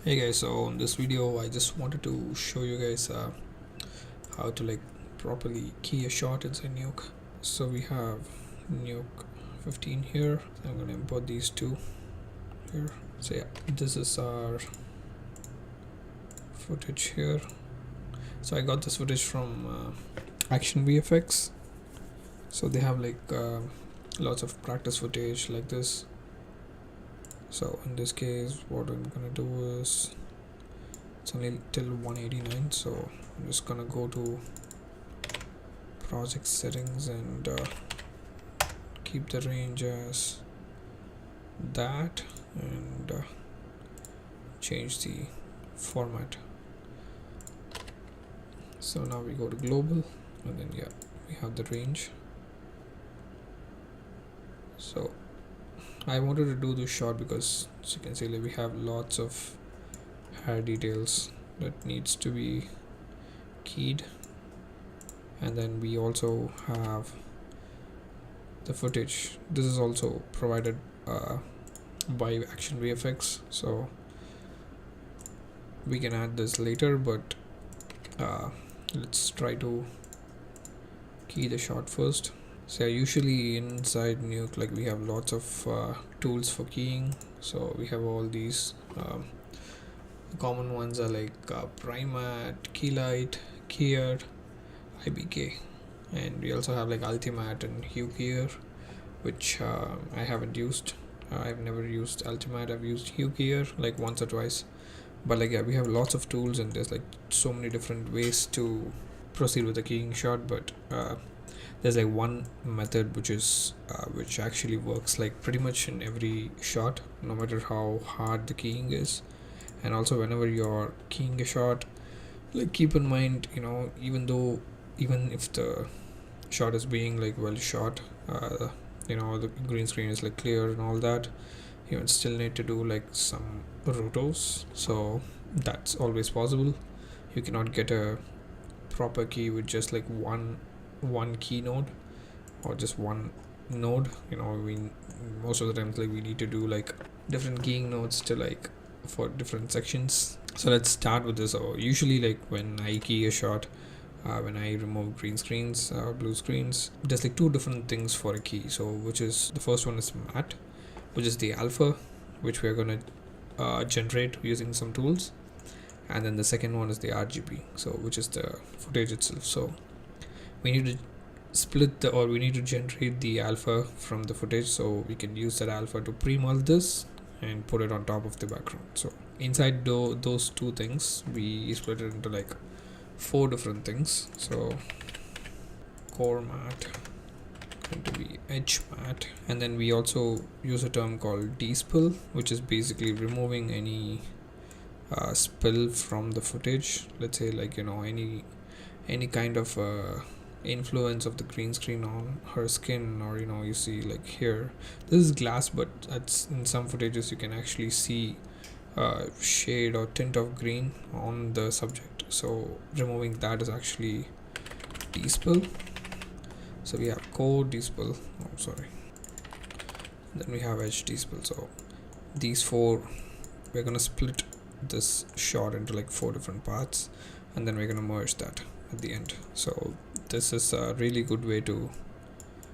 Hey guys, so in this video I just wanted to show you guys how to properly key a shot inside Nuke. So we have Nuke 15 here. So I'm gonna import these two here. So yeah, this is our footage here. So I got this footage from Action VFX. So they have lots of practice footage like this. So in this case what I'm gonna do is, it's only till 189, so I'm just gonna go to project settings and keep the range as that, and change the format. So now we go to global, and then yeah, we have the range. So I wanted to do this shot because, as you can see, we have lots of hair details that needs to be keyed, and then we also have the footage. This is also provided by Action VFX, so we can add this later, but let's try to key the shot first. So usually inside Nuke, we have lots of tools for keying. So we have all these the common ones are Primat, Keylight, Keyer, IBK, and we also have Ultimat and Hue Keyer, which I haven't used. I've never used Ultimat. I've used Hue Keyer once or twice, but yeah, we have lots of tools, and there's so many different ways to proceed with the keying shot. But there's one method which actually works pretty much in every shot, no matter how hard the keying is. And also, whenever you're keying a shot, keep in mind, even if the shot is being well shot, the green screen is clear and all that, you still need to do some rotos. So that's always possible. You cannot get a proper key with just one key node or just one node. We most of the times we need to do different keying nodes to for different sections. So let's start with this. So usually when I key a shot, when I remove green screens or blue screens, there's two different things for a key. So which is, the first one is matte, which is the alpha, which we're gonna generate using some tools, and then the second one is the RGB, so which is the footage itself. So we need to split we need to generate the alpha from the footage, so we can use that alpha to pre-mull this and put it on top of the background. So inside those two things, we split it into 4 different things. So core matte, going to be edge matte, and then we also use a term called Despill, which is basically removing any spill from the footage. Let's say any kind of influence of the green screen on her skin, or you see here, this is glass, but in some footages you can actually see shade or tint of green on the subject. So removing that is actually Despill. So we have core Despill, then we have edge Despill. So these 4, we're gonna split this shot into 4 different parts, and then we're gonna merge that at the end. So this is a really good way to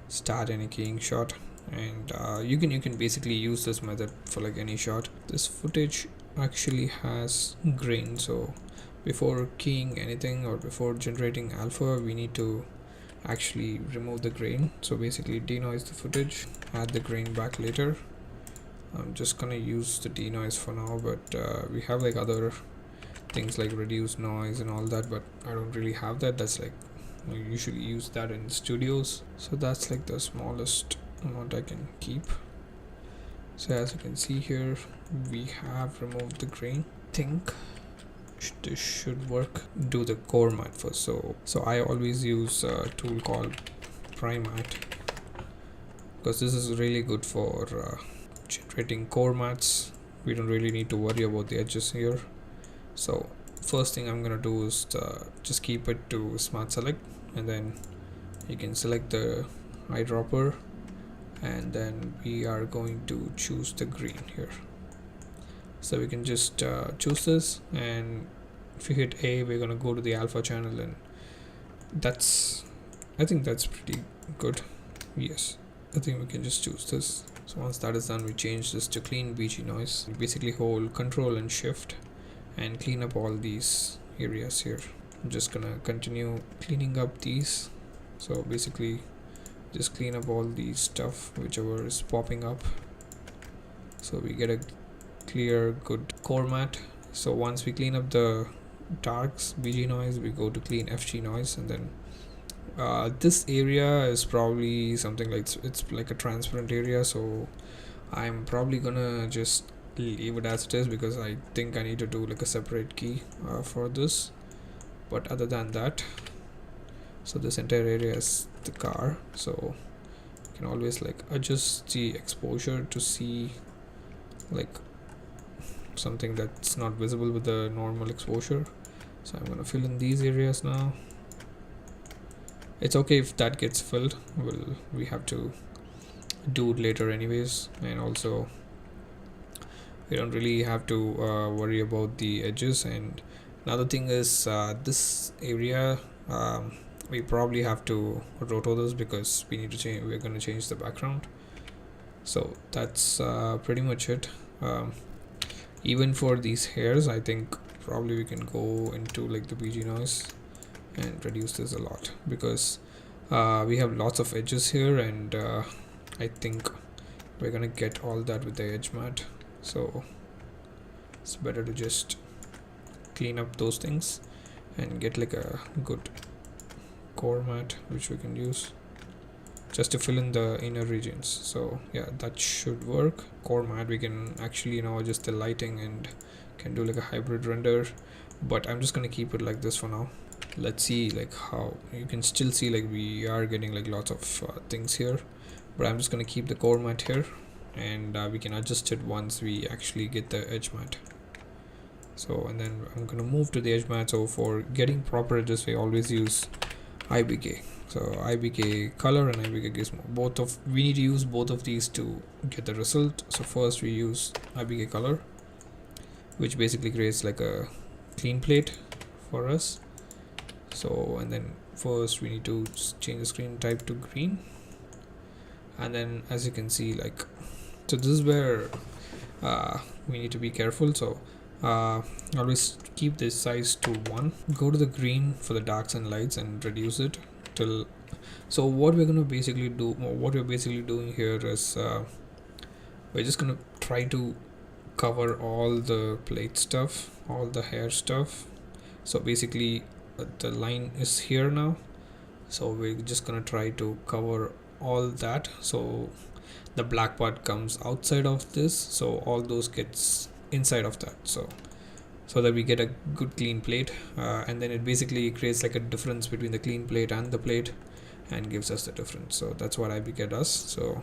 start any keying shot, and you can basically use this method for any shot. This footage actually has grain, so before keying anything or before generating alpha, we need to actually remove the grain. So basically denoise the footage, add the grain back later. I'm just gonna use the denoise for now, but we have other things like reduce noise and all that, but I don't really have that. That's I usually use that in studios. So that's the smallest amount I can keep. So as you can see here, we have removed the grain. I think this should work. Do the core matte first. So I always use a tool called Primat, because this is really good for generating core mattes. We don't really need to worry about the edges here. So first thing I'm gonna do is just keep it to smart select, and then you can select the eyedropper, and then we are going to choose the green here. So we can just choose this, and if you hit A, we're gonna go to the alpha channel, and I think that's pretty good. Yes, I think we can just choose this. So once that is done, we change this to clean BG noise. We basically hold Control and Shift and clean up all these areas here. I'm just gonna continue cleaning up these. So basically just clean up all these stuff whichever is popping up, so we get a clear good core mat. So once we clean up the darks BG noise, we go to clean FG noise, and then this area is probably something like it's like a transparent area, so I'm probably gonna just leave it as it is, because I think I need to do like a separate key for this. But other than that, so this entire area is the car, so you can always like adjust the exposure to see like something that's not visible with the normal exposure. So I'm gonna fill in these areas now. It's okay if that gets filled, we have to do it later anyways, and also we don't really have to worry about the edges. And another thing is this area, we probably have to roto this because we need to change, we're going to change the background. So that's pretty much it. Even for these hairs, I think probably we can go into like the BG noise and reduce this a lot, because we have lots of edges here, and I think we're gonna get all that with the edge mat, so it's better to just clean up those things and get like a good core mat which we can use just to fill in the inner regions. So yeah, that should work. Core mat, we can actually adjust the lighting and can do like a hybrid render, but I'm just gonna keep it like this for now. Let's see like how you can still see like we are getting like lots of things here, but I'm just gonna keep the core mat here, and we can adjust it once we actually get the edge mat. So, and then I'm gonna move to the edge mat. So for getting proper edges, we always use IBK. So IBK color and IBK gizmo, we need to use both of these to get the result. So first we use IBK color, which basically creates like a clean plate for us. So, and then first we need to change the screen type to green, and then as you can see, like, so this is where we need to be careful. So always keep this size to 1. Go to the green for the darks and lights and reduce it till. So what we're gonna basically do, what we're basically doing here is we're just gonna try to cover all the plate stuff, all the hair stuff. So basically the line is here now, so we're just gonna try to cover all that, so the black part comes outside of this, so all those gets inside of that, so that we get a good clean plate, and then it basically creates like a difference between the clean plate and the plate and gives us the difference. So that's what IBK does. So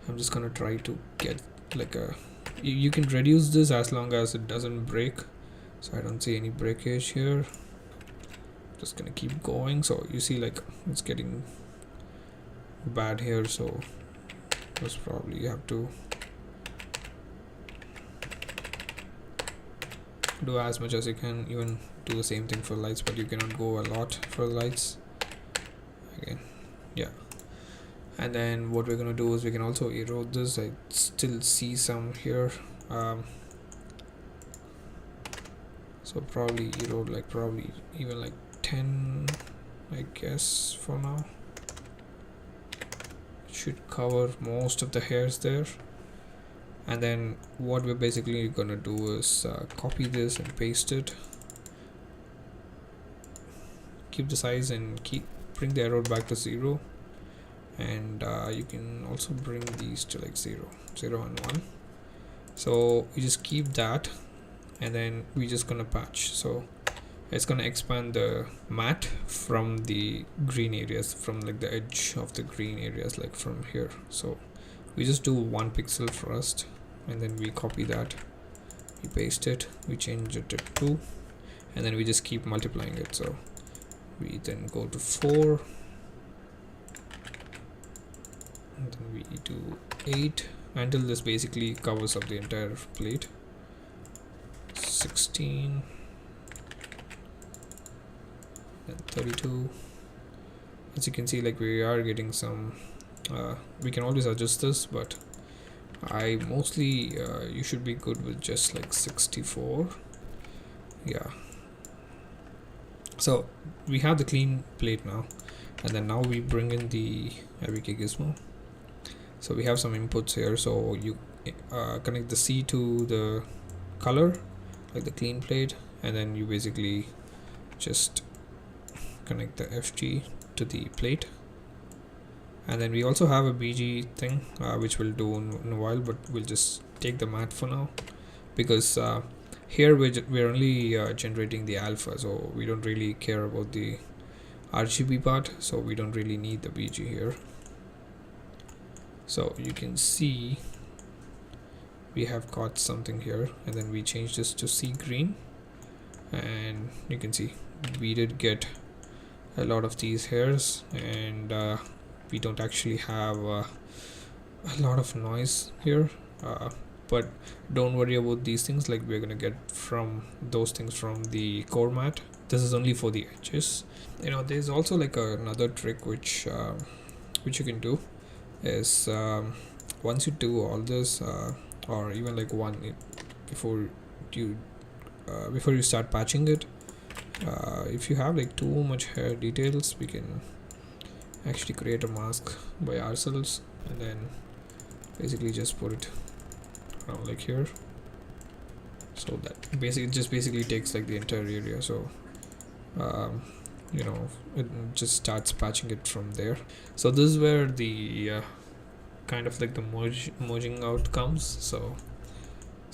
I'm just gonna try to get like a, you can reduce this as long as it doesn't break. So I don't see any breakage here. Just gonna keep going. So you see like it's getting bad here, so most probably you have to do as much as you can. Even do the same thing for lights, but you cannot go a lot for lights again. Yeah, and then what we're gonna do is we can also erode this. I still see some here, so probably erode like probably even like 10, I guess, for now. It should cover most of the hairs there. And then what we're basically gonna do is copy this and paste it, keep the size and bring the erode back to 0, and you can also bring these to like 0 and 1. So you just keep that, and then we're just gonna patch. So it's gonna expand the mat from the green areas, from like the edge of the green areas, like from here. So we just do 1 pixel first, and then we copy that, we paste it, we change it to 2, and then we just keep multiplying it. So we then go to 4, and then we do 8 until this basically covers up the entire plate. 16 and 32. As you can see, like we are getting some we can always adjust this, but I mostly you should be good with just like 64. Yeah, so we have the clean plate now, and then now we bring in the AVK gizmo. So we have some inputs here, so you connect the C to the color, like the clean plate, and then you basically just connect the FG to the plate. And then we also have a BG thing, which we'll do in a while, but we'll just take the matte for now, because here we're only generating the alpha, so we don't really care about the RGB part, so we don't really need the BG here. So you can see we have got something here, and then we change this to sea green, and you can see we did get a lot of these hairs, and we don't actually have a lot of noise here, but don't worry about these things, like we're gonna get from those things from the core matte. This is only for the edges. You know, there's also like another trick which you can do is once you do all this, or even like before you start patching it, if you have like too much hair details, we can actually create a mask by ourselves, and then basically just put it around like here, so that basically takes like the entire area. So you know, it just starts patching it from there. So this is where the kind of like the merging out comes. So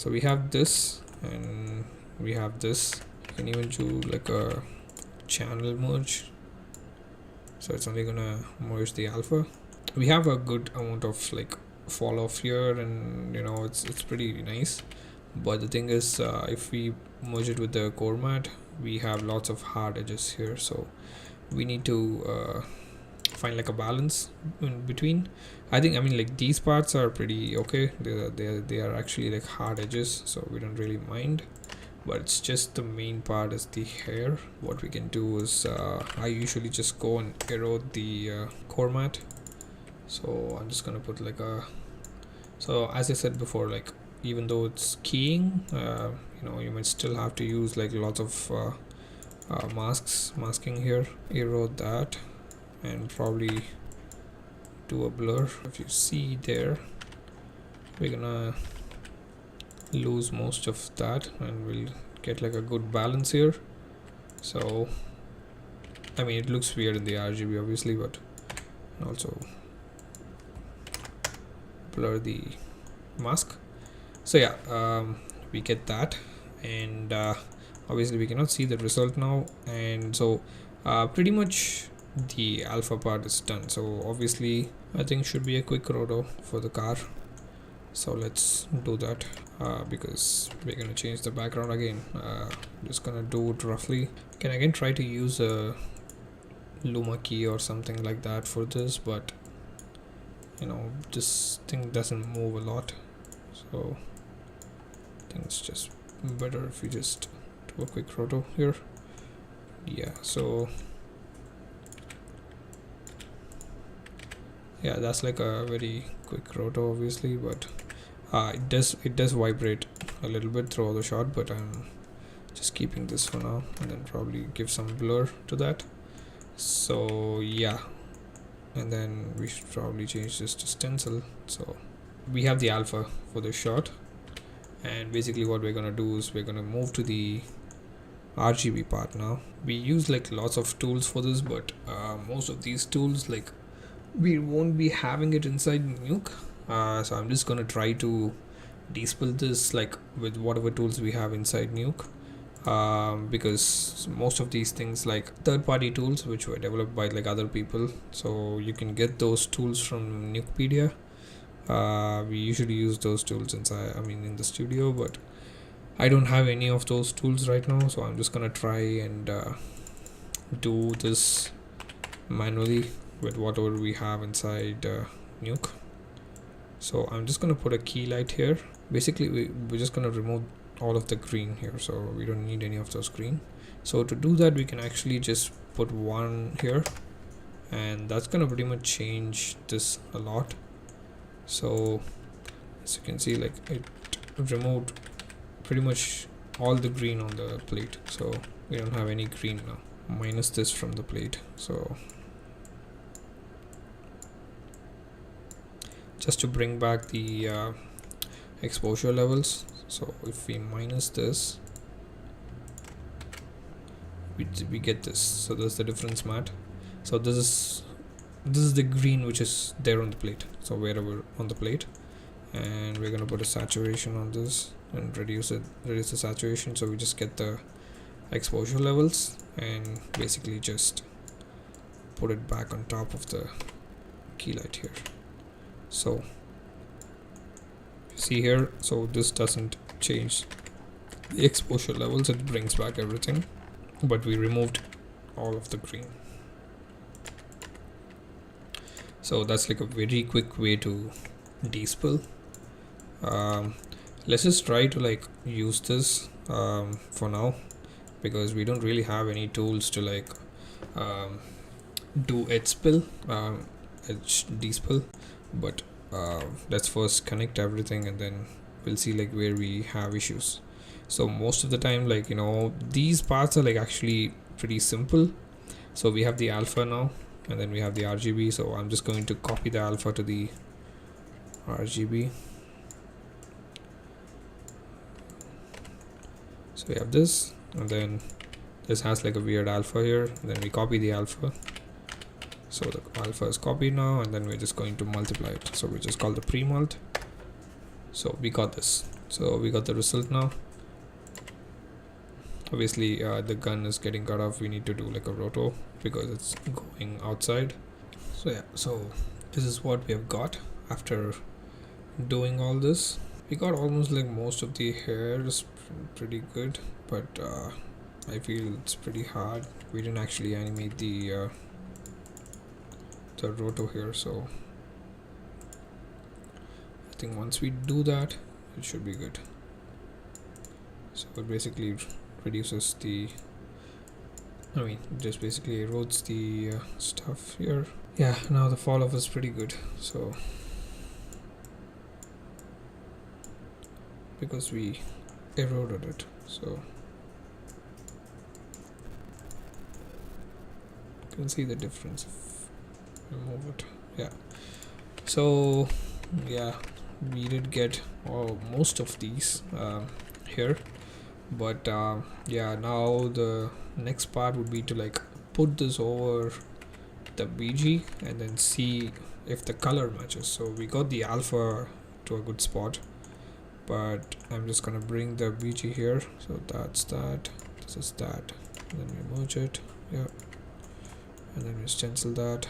we have this and we have this. You can even do like a channel merge, so it's only gonna merge the alpha. We have a good amount of like fall off here, and you know, it's pretty nice. But the thing is, if we merge it with the core matte, we have lots of hard edges here, so we need to find like a balance in between. I mean like these parts are pretty okay. They are actually like hard edges, so we don't really mind, but it's just the main part is the hair. What we can do is I usually just go and erode the core matte. So I'm just gonna put like so as I said before, like even though it's keying, you know, you might still have to use like lots of masking here. Erode that and probably do a blur. If you see there, we're gonna lose most of that, and we'll get like a good balance here. So I mean, it looks weird in the RGB obviously, but also blur the mask. So yeah, we get that, and obviously we cannot see the result now, and so pretty much the alpha part is done. So obviously I think it should be a quick roto for the car. So let's do that, because we're gonna change the background again. Just gonna do it roughly. Can again try to use a Luma key or something like that for this, but you know, this thing doesn't move a lot, so I think it's just better if we just do a quick roto here. Yeah, so yeah, that's like a very quick roto obviously, but it does vibrate a little bit throughout the shot, but I'm just keeping this for now, and then probably give some blur to that. So yeah, and then we should probably change this to stencil. So we have the alpha for this shot, and basically what we're gonna do is we're gonna move to the RGB part now. We use like lots of tools for this, but most of these tools, like, we won't be having it inside Nuke, so I'm just gonna try to despill this like with whatever tools we have inside Nuke, because most of these things like third-party tools which were developed by like other people, so you can get those tools from Nukepedia. We usually use those tools inside, in the studio, but I don't have any of those tools right now, so I'm just gonna try and do this manually with whatever we have inside Nuke. So I'm just gonna put a key light here. Basically we're just gonna remove all of the green here, so we don't need any of those green. So to do that, we can actually just put one here, and that's gonna pretty much change this a lot. So as you can see, like it removed pretty much all the green on the plate, so we don't have any green now, minus this from the plate. So just to bring back the exposure levels, so if we minus this, we get this. So that's the difference matte. So this is the green which is there on the plate, so wherever on the plate, and we're gonna put a saturation on this and reduce the saturation, so we just get the exposure levels and basically just put it back on top of the key light here. So see here, so this doesn't change the exposure levels, it brings back everything, but we removed all of the green. So that's like a very quick way to despill. Let's just try to like use this for now, because we don't really have any tools to like do edge spill, edge despill, but let's first connect everything and then we'll see like where we have issues. So most of the time, like, you know, these parts are like actually pretty simple. So we have the alpha now, and then we have the RGB, so I'm just going to copy the alpha to the RGB. So we have this, and then this has like a weird alpha here, and then we copy the alpha. So the alpha is copied now, and then we're just going to multiply it. So we just call the pre-mult. So we got this. So we got the result now. Obviously the gun is getting cut off, we need to do like a roto because it's going outside. So yeah, so this is what we have got after doing all this. We got almost like most of the hairs pretty good, but I feel it's pretty hard. We didn't actually animate the roto here, so I think once we do that it should be good. So it basically reduces the, just basically erodes the stuff here. Yeah, now the fall off is pretty good, so because we eroded it, so you can see the difference if we remove it. Yeah, so yeah, we did get most of these here, but yeah, now the next part would be to like put this over the BG and then see if the color matches. So we got the alpha to a good spot, but I'm just gonna bring the BG here, so that's that, this is that, and then we merge it, yeah, and then we stencil that,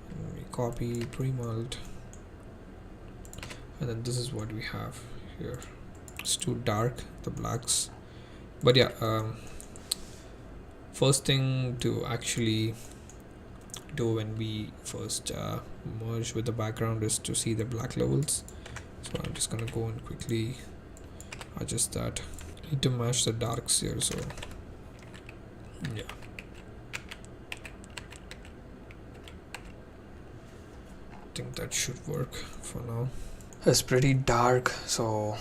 and we copy pre-mult, and then this is what we have here. It's too dark, the blacks, but yeah, first thing to actually do when we first merge with the background is to see the black levels. So I'm just gonna go and quickly adjust that. I need to match the darks here, so yeah, I think that should work for now. It's pretty dark, so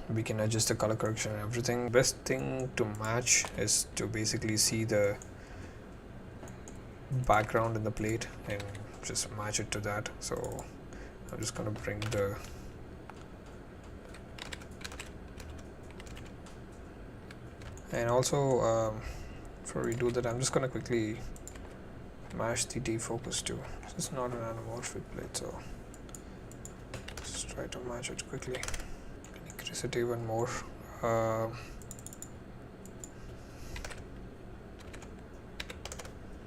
we can adjust the color correction and everything. Best thing to match is to basically see the background in the plate and just match it to that. So I'm just gonna bring the and also before we do that, I'm just gonna quickly mash the defocus too. It's not an anamorphic plate, so just try to match it quickly. Increase it even more.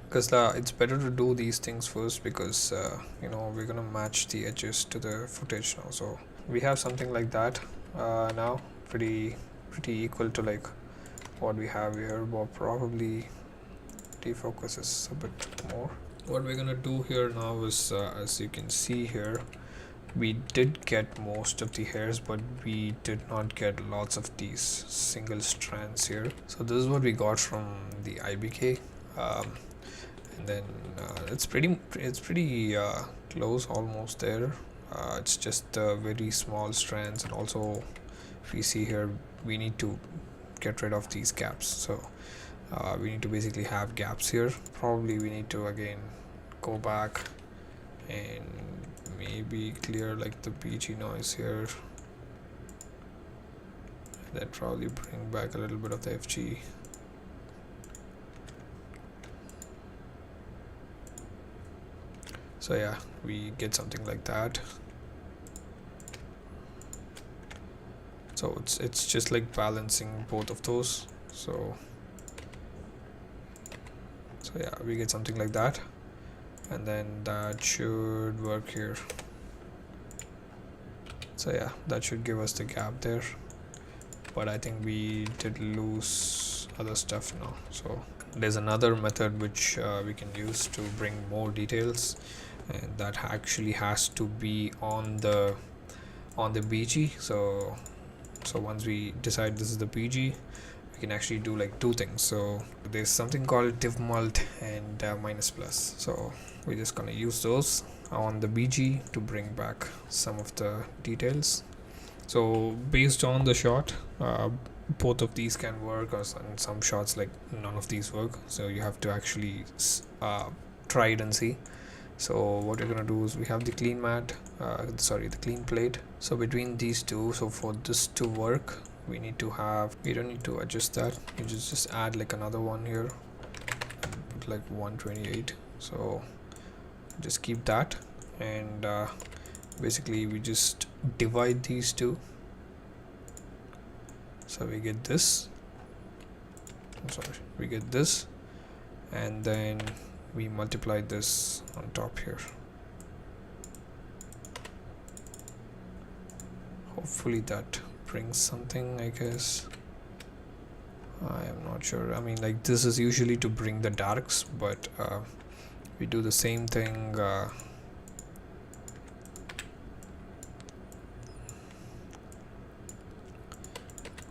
Because it's better to do these things first, because you know, we're gonna match the edges to the footage now. So we have something like that now, pretty equal to like what we have here, but probably defocus is a bit more. What we're gonna do here now is as you can see here, we did get most of the hairs, but we did not get lots of these single strands here. So this is what we got from the IBK, and then it's pretty close, almost there. It's just very small strands, and also if we see here, we need to get rid of these gaps. So we need to basically have gaps here. Probably we need to again go back and maybe clear like the PG noise here, then probably bring back a little bit of the FG. So yeah, we get something like that. So it's just like balancing both of those. So yeah, we get something like that, and then that should work here. So yeah, that should give us the gap there, but I think we did lose other stuff now. So there's another method which we can use to bring more details, and that actually has to be on the BG. So once we decide this is the PG, we can actually do like two things. So there's something called div mult and minus plus. So we're just gonna use those on the BG to bring back some of the details. So based on the shot, both of these can work, or in some shots like none of these work. So you have to actually try it and see. So what we're gonna do is we have the clean mat, the clean plate. So between these two, so for this to work, we don't need to adjust that. You just add like another one here, put like 128. So just keep that, and basically we just divide these two. So we get this. We get this, and then we multiply this on top here. Hopefully that brings something, I guess. I am not sure. I mean, like, this is usually to bring the darks, but we do the same thing.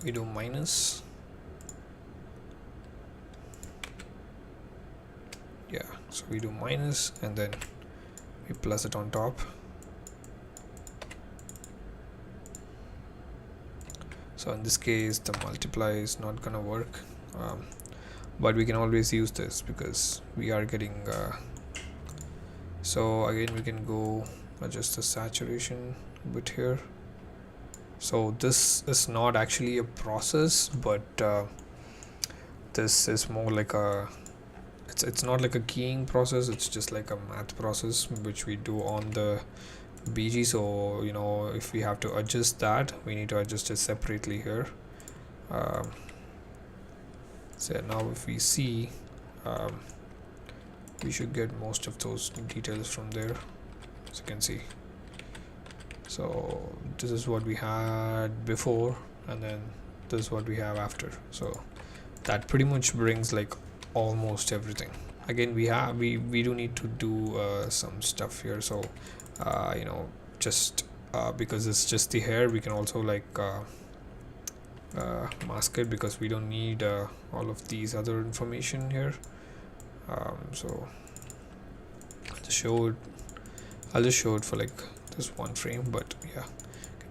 We do minus. Yeah, so we do minus, and then we plus it on top. So in this case, the multiply is not gonna work, but we can always use this because we are getting so again we can go adjust the saturation a bit here. So this is not actually a process, but this is more like a it's not like a keying process, it's just like a math process which we do on the BG. So you know, if we have to adjust that, we need to adjust it separately here. So now if we see, we should get most of those details from there, as you can see. So this is what we had before, and then this is what we have after. So that pretty much brings like almost everything. Again, we do need to do some stuff here. So you know, just because it's just the hair, we can also like mask it, because we don't need all of these other information here. So I'll just show it for like this one frame, but yeah,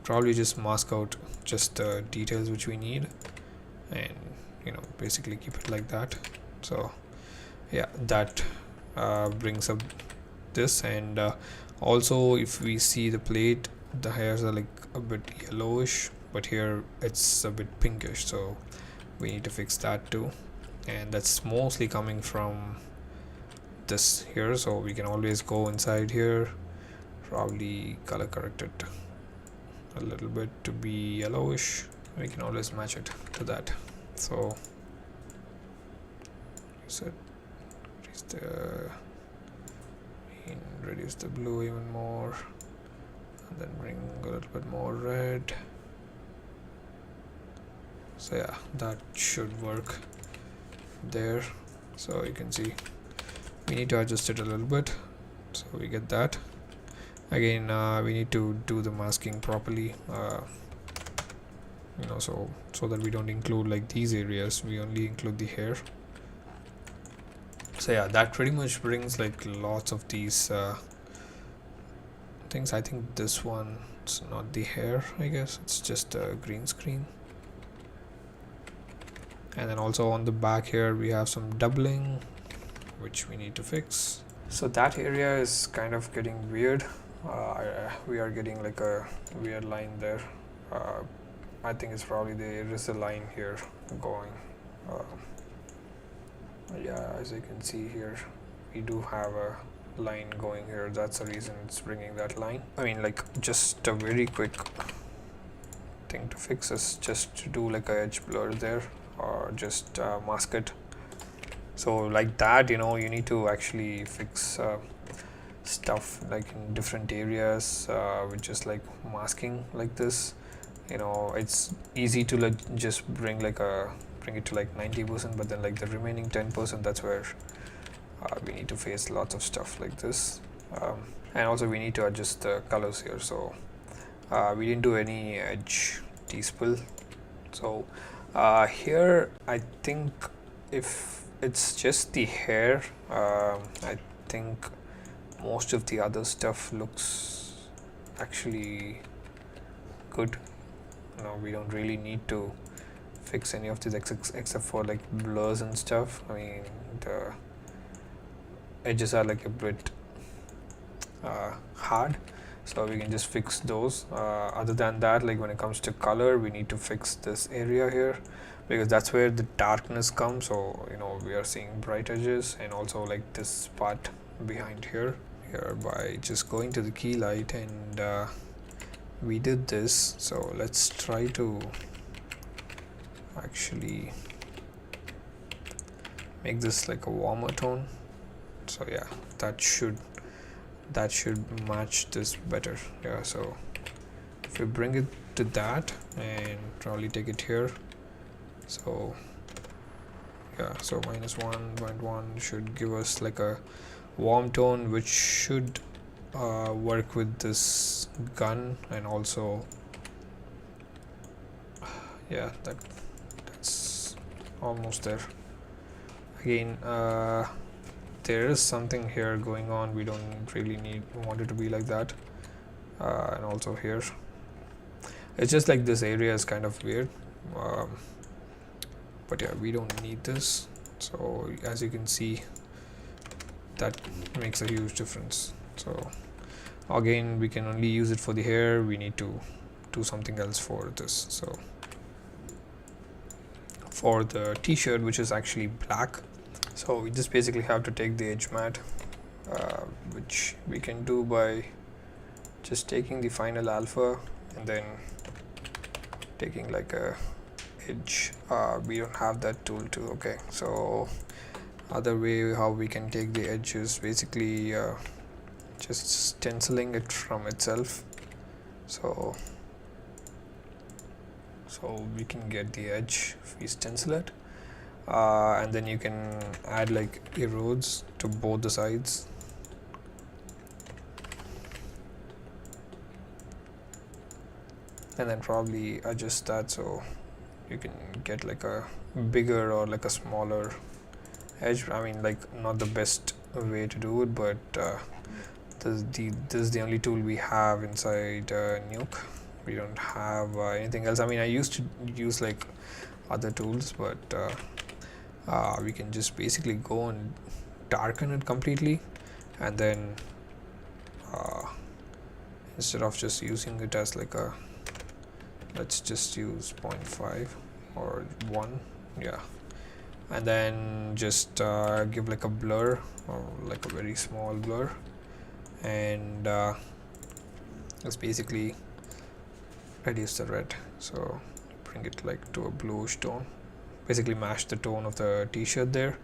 probably just mask out just the details which we need, and you know, basically keep it like that. So yeah, that brings up this. And also, if we see the plate, the hairs are like a bit yellowish, but here it's a bit pinkish, so we need to fix that too, and that's mostly coming from this here. So we can always go inside here, probably color correct it a little bit to be yellowish. We can always match it to that. So reduce the blue even more, and then bring a little bit more red. So yeah, that should work there. So you can see we need to adjust it a little bit, so we get that. Again, we need to do the masking properly, so that we don't include like these areas, we only include the hair. So yeah, that pretty much brings like lots of these things. I think this one, it's not the hair, I guess it's just a green screen. And then also on the back here we have some doubling, which we need to fix. So that area is kind of getting weird. We are getting like a weird line there. I think it's probably there is a line here going. Yeah, as you can see here, we do have a line going here. That's the reason it's bringing that line. I mean, like, just a very quick thing to fix is just to do like a edge blur there, or just mask it. So like that, you need to actually fix stuff like in different areas, which is like masking like this. It's easy to like just bring it to like 90%, but then like the remaining 10%, that's where we need to face lots of stuff like this. And also we need to adjust the colors here. So we didn't do any edge Despill. So here I think if it's just the hair, I think most of the other stuff looks actually good. We don't really need to fix any of these except for like blurs and stuff. I mean, the edges are like a bit hard, so we can just fix those. Other than that, like when it comes to color, we need to fix this area here, because that's where the darkness comes. So we are seeing bright edges, and also like this part behind here by just going to the key light, and we did this. So let's try to actually make this like a warmer tone. So yeah, that should match this better. Yeah, so if we bring it to that and probably take it here, so yeah, so -1.1 should give us like a warm tone, which should work with this gun. And also yeah, that's almost there. Again, there is something here going on. We don't really want it to be like that. And also here, it's just like this area is kind of weird, but yeah, we don't need this. So as you can see, that makes a huge difference. So again, we can only use it for the hair. We need to do something else for this. So for the t-shirt, which is actually black, so we just basically have to take the edge mat, which we can do by just taking the final alpha and then taking like a edge. We don't have that tool too. Okay, so other way how we can take the edge is basically just stenciling it from itself. So we can get the edge if we stencil it, and then you can add like erodes to both the sides. And then probably adjust that so you can get like a bigger or like a smaller edge. I mean, like, not the best way to do it, but this is the only tool we have inside Nuke. We don't have anything else. I mean, I used to use like other tools, but we can just basically go and darken it completely, and then instead of just using it as like a, let's just use 0.5 or 1, yeah, and then just give like a blur, or like a very small blur, and let's basically reduce the red. So bring it like to a bluish tone, basically match the tone of the t-shirt there,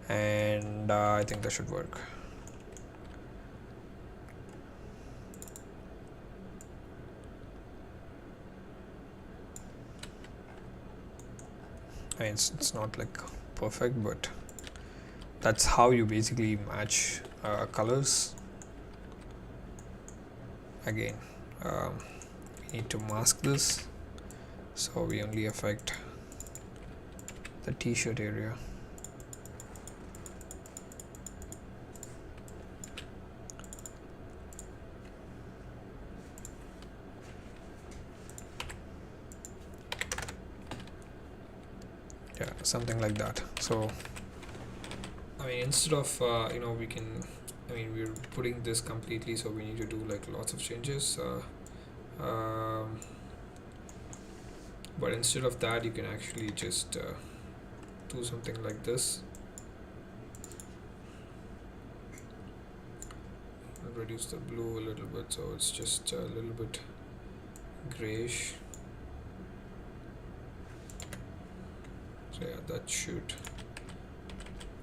and I think that should work. I mean, it's not like perfect, but that's how you basically match colors. again, we need to mask this, so we only affect the t-shirt area. Yeah, something like that. So I mean, instead of we can, we're putting this completely, so we need to do like lots of changes, but instead of that you can actually just do something like this. I'll reduce the blue a little bit, so it's just a little bit grayish. So yeah, that should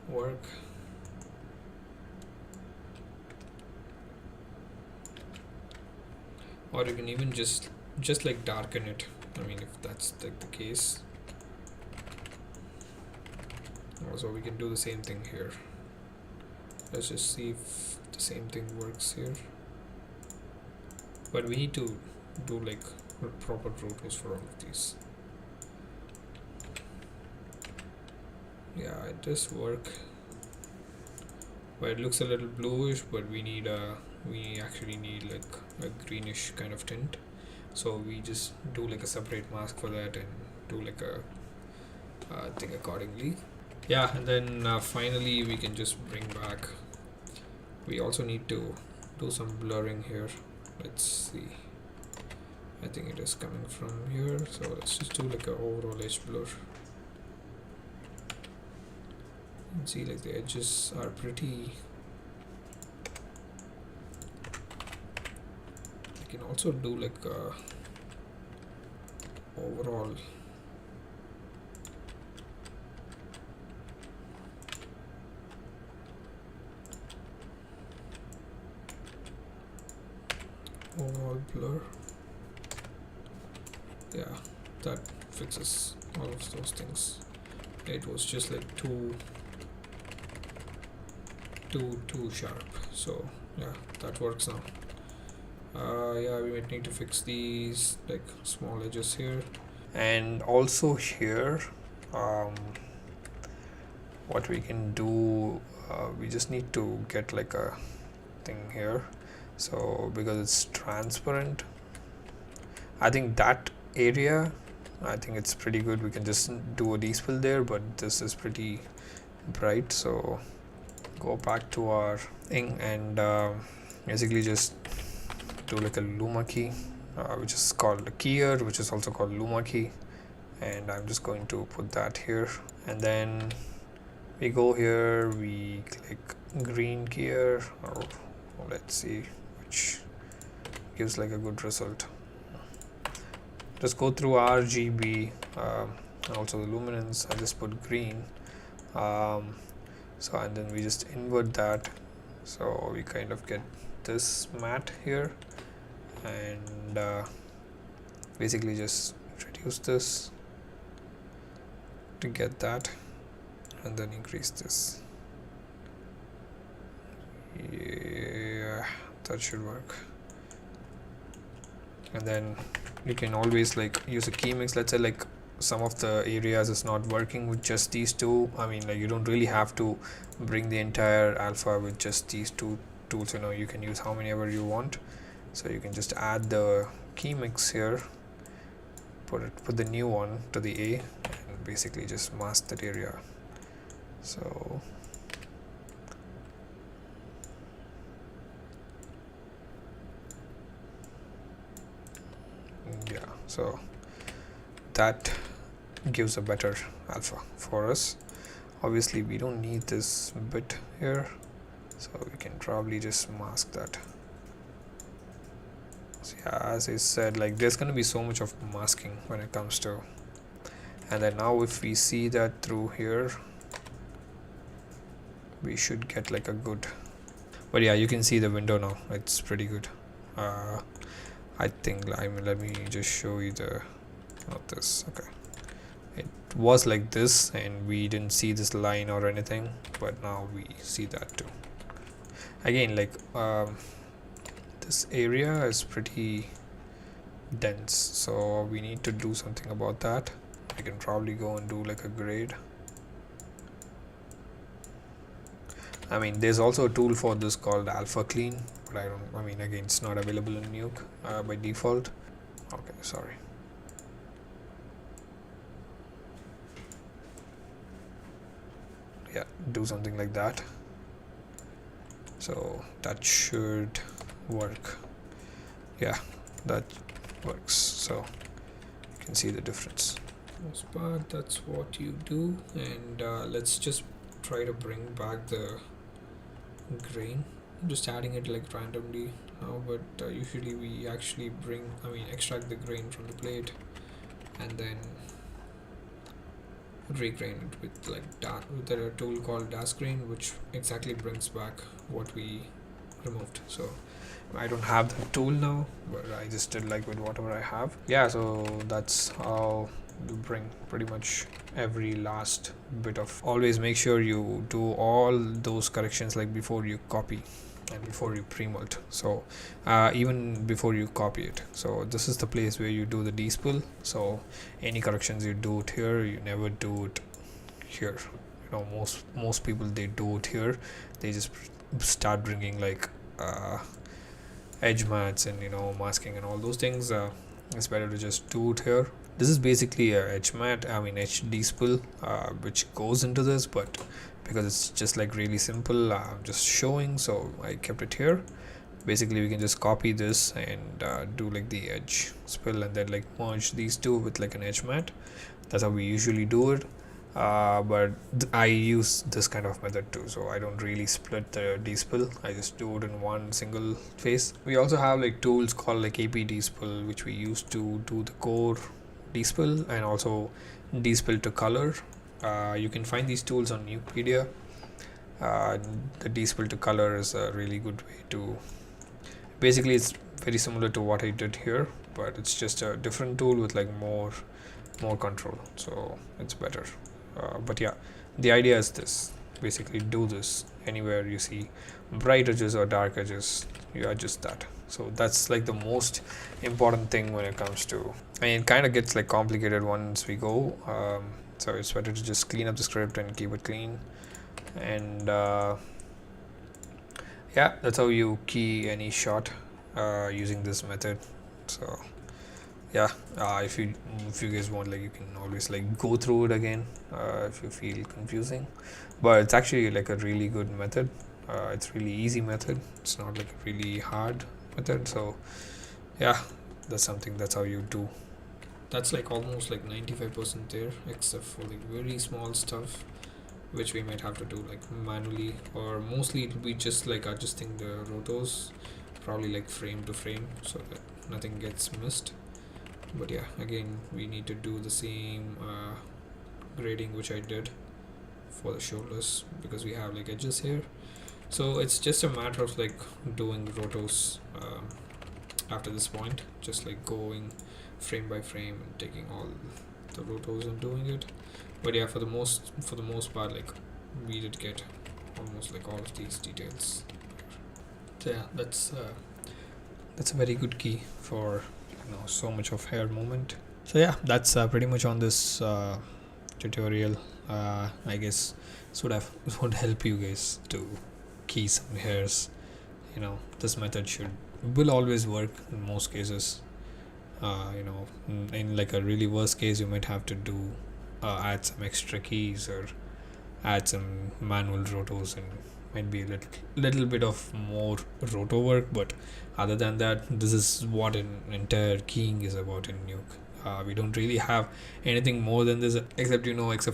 work. Or you can even just like darken it, if that's like the case. Also, we can do the same thing here. Let's just see if the same thing works here, but we need to do like proper rotors for all of these. Yeah, it does work, but it looks a little bluish, but we actually need like a greenish kind of tint, so we just do like a separate mask for that and do like a thing accordingly. Yeah, and then finally we can just bring back, we also need to do some blurring here. Let's see, I think it is coming from here, so let's just do like a overall edge blur. And see, like the edges are pretty. You can also do like a overall blur. Yeah, that fixes all of those things. It was just like too sharp, so yeah, that works now. Yeah, we might need to fix these like small edges here, and also here what we can do, we just need to get like a thing here, so because it's transparent, I think that area, I think it's pretty good. We can just do a Despill there, but this is pretty bright, so go back to our thing and basically just do like a Luma key, which is called a keyer, which is also called Luma key, and I'm just going to put that here, and then we go here, we click green keyer, or let's see which gives like a good result. Just go through RGB, also the luminance. I just put green, so and then we just invert that, so we kind of get this matte here, and basically just reduce this to get that, and then increase this. Yeah, that should work. And then you can always like use a Keymix. Let's say like some of the areas is not working with just these two. Like you don't really have to bring the entire alpha with just these two tools. You can use how many ever you want, so you can just add the Keymix here, put the new one to the A, and basically just mask that area. So yeah, so that gives a better alpha for us. Obviously we don't need this bit here, so we can probably just mask that. So yeah, as I said, like there's going to be so much of masking when it comes to, and then now if we see that through here, we should get like a good, but yeah, you can see the window now, it's pretty good. I think, let me just show you not this, okay, it was like this and we didn't see this line or anything, but now we see that too. Again, like this area is pretty dense, so we need to do something about that. I can probably go and do like a grade. I mean, there's also a tool for this called Alpha Clean, but I mean, again, it's not available in Nuke by default. Okay, sorry. Yeah, do something like that. So that should work. Yeah, that works. So you can see the difference. Most part, that's what you do. And let's just try to bring back the grain. I'm just adding it like randomly now, but usually we actually extract the grain from the plate and then regrain it with a tool called Degrain, which exactly brings back what we removed. So I don't have the tool now, but I just did like with whatever I have. Yeah, so that's how you bring pretty much every last bit of. Always make sure you do all those corrections like before you copy and before you pre-mult, so even before you copy it. So this is the place where you do the despill. So any corrections you do it here, you never do it here. You know, most people, they do it here. They just start bringing like edge mats and, you know, masking and all those things. It's better to just do it here. This is basically a edge mat, edge despill, which goes into this, but because it's just like really simple, I'm just showing, so I kept it here. Basically we can just copy this and do like the edge spill and then like merge these two with like an edge mat. That's how we usually do it, but I use this kind of method too, so I don't really split the despill. I just do it in one single phase. We also have like tools called like AP Despill, which we use to do the core despill and also despill to color. You can find these tools on Nukepedia. The despill to color is a really good way to, basically it's very similar to what I did here, but it's just a different tool with like more control, so it's better. But yeah, the idea is this: basically do this anywhere you see bright edges or dark edges, you adjust that. So that's like the most important thing when it comes to, it kind of gets like complicated once we go, so it's better to just clean up the script and keep it clean. And yeah, that's how you key any shot using this method. So yeah, if you guys want, like, you can always like go through it again if you feel confusing, but it's actually like a really good method. It's really easy method, it's not like a really hard method. So yeah, that's how you do. That's like almost like 95% there, except for like very small stuff which we might have to do like manually, or mostly it will be just like adjusting the rotos, probably like frame to frame, so that nothing gets missed. But yeah, again, we need to do the same grading which I did for the shoulders, because we have like edges here. So it's just a matter of like doing rotos after this point, just like going frame by frame and taking all the rotos and doing it. But yeah, for the most part, like, we did get almost like all of these details. So yeah, that's a very good key for, you know, so much of hair movement. So yeah, that's pretty much on this tutorial. I guess this would help you guys to key some hairs. You know, this method will always work in most cases. You know, in like a really worst case, you might have to do add some extra keys or add some manual rotos, and might be a little bit of more roto work. But other than that, this is what an entire keying is about in Nuke. We don't really have anything more than this, except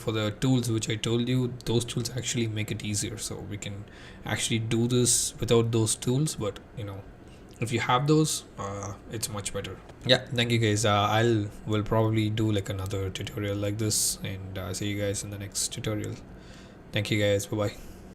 for the tools which I told you. Those tools actually make it easier, so we can actually do this without those tools. But you know, if you have those, it's much better. Yeah, thank you guys. will probably do like another tutorial like this, and see you guys in the next tutorial. Thank you guys. Bye bye.